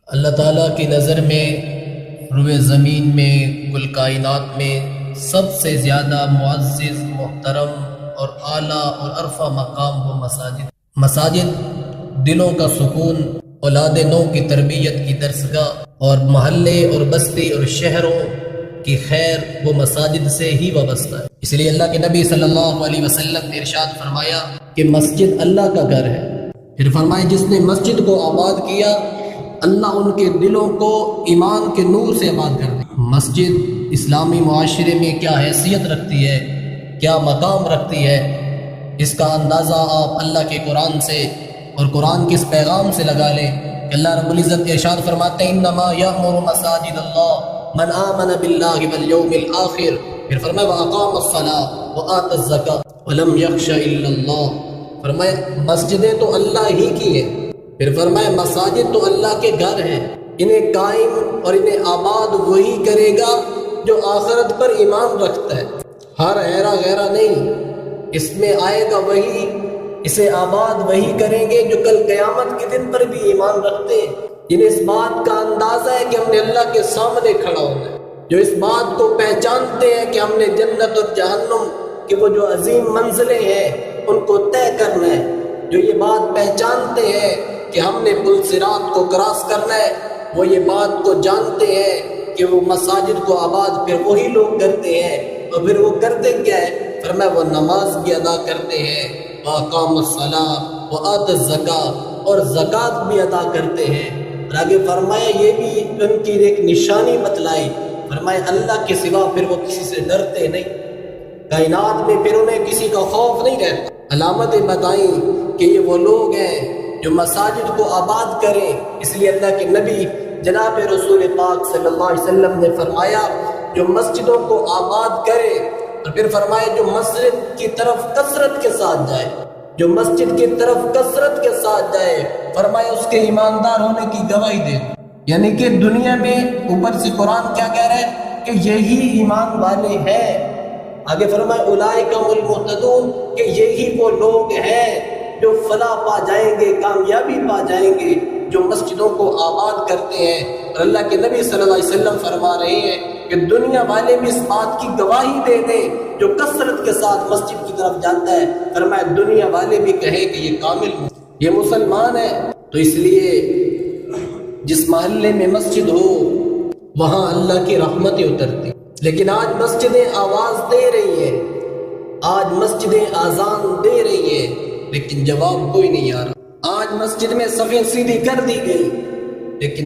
اللہ تعالیٰ کی نظر میں روئے زمین میں کل کائنات میں سب سے زیادہ معزز، محترم اور اعلیٰ اور عرفہ مقام وہ مساجد دلوں کا سکون، اولاد نو کی تربیت کی درسگاہ اور محلے اور بستی اور شہروں کی خیر وہ مساجد سے ہی وابستہ ہے۔ اس لیے اللہ کے نبی صلی اللہ علیہ وسلم نے ارشاد فرمایا کہ مسجد اللہ کا گھر ہے۔ پھر فرمایا جس نے مسجد کو آباد کیا اللہ ان کے دلوں کو ایمان کے نور سے آباد کر دے۔ مسجد اسلامی معاشرے میں کیا حیثیت رکھتی ہے، کیا مقام رکھتی ہے، اس کا اندازہ آپ اللہ کے قرآن سے اور قرآن کے اس پیغام سے لگا لیں کہ اللہ رب العزت ارشاد فرماتے ہیں انما یأمر مساجد اللہ من آمن باللہ والیوم الآخر، پھر فرمایا واقام الصلاۃ وآت الزکاۃ ولم یخش الا اللہ۔ فرمایا مسجدیں تو اللہ ہی کی ہیں، پھر فرمایا مساجد تو اللہ کے گھر ہیں، انہیں قائم اور انہیں آباد وہی کرے گا جو آخرت پر ایمان رکھتا ہے، ہر ہیرا غیرہ نہیں، اس میں آئے گا وہی، اسے آباد وہی کریں گے جو کل قیامت کے دن پر بھی ایمان رکھتے ہیں، جنہیں اس بات کا اندازہ ہے کہ ہم نے اللہ کے سامنے کھڑا ہونا ہے، جو اس بات کو پہچانتے ہیں کہ ہم نے جنت اور جہنم کی وہ جو عظیم منزلیں ہیں ان کو طے کرنا ہے، جو یہ بات پہچانتے ہیں کہ ہم نے پل صراط کو کراس کرنا ہے، وہ یہ بات کو جانتے ہیں کہ وہ مساجد کو آباد پھر وہی لوگ کرتے ہیں، اور پھر وہ کرتے کیا ہے؟ فرمایا وہ نماز بھی ادا کرتے ہیں، وَأَقَامَ الصَّلَاةَ وَآتَ الزَّكَاةَ اور زکوٰۃ بھی ادا کرتے ہیں۔ اور آگے فرمایا یہ بھی ان کی ایک نشانی بتلائی، فرمایا اللہ کے سوا پھر وہ کسی سے ڈرتے نہیں، کائنات میں پھر انہیں کسی کا خوف نہیں رہتا۔ علامتیں بتائیں کہ یہ وہ لوگ ہیں جو مساجد کو آباد کریں، اس لیے اللہ کے نبی جناب رسول پاک صلی اللہ علیہ وسلم نے فرمایا جو مسجدوں کو آباد کرے، اور پھر فرمایا جو مسجد کی طرف کثرت کے ساتھ جائے، جو مسجد کی طرف کثرت کے ساتھ جائے، فرمایا اس کے ایماندار ہونے کی گواہی دے، یعنی کہ دنیا میں اوپر سے قرآن کیا کہہ رہا ہے کہ یہی ایمان والے ہیں۔ آگے فرمایا اولئک هم المہتدون کہ یہی وہ لوگ ہیں جو فلاح پا جائیں گے، کامیابی پا جائیں گے، جو مسجدوں کو آباد کرتے ہیں۔ اور اللہ کے نبی صلی اللہ علیہ وسلم فرما رہے ہیں کہ دنیا والے بھی اس بات کی گواہی دے دیں جو کثرت کے ساتھ مسجد کی طرف جاتا ہے، فرمایا دنیا والے بھی کہیں کہ یہ کامل یہ مسلمان ہے۔ تو اس لیے جس محلے میں مسجد ہو وہاں اللہ کی رحمتیں اترتی، لیکن آج مسجدیں آواز دے رہی ہیں، آج مسجدیں آذان دے رہی ہیں، لیکن جواب کوئی نہیں آ رہا۔ آج مسجد میں صفیں سیدھی کر دی گئی، لیکن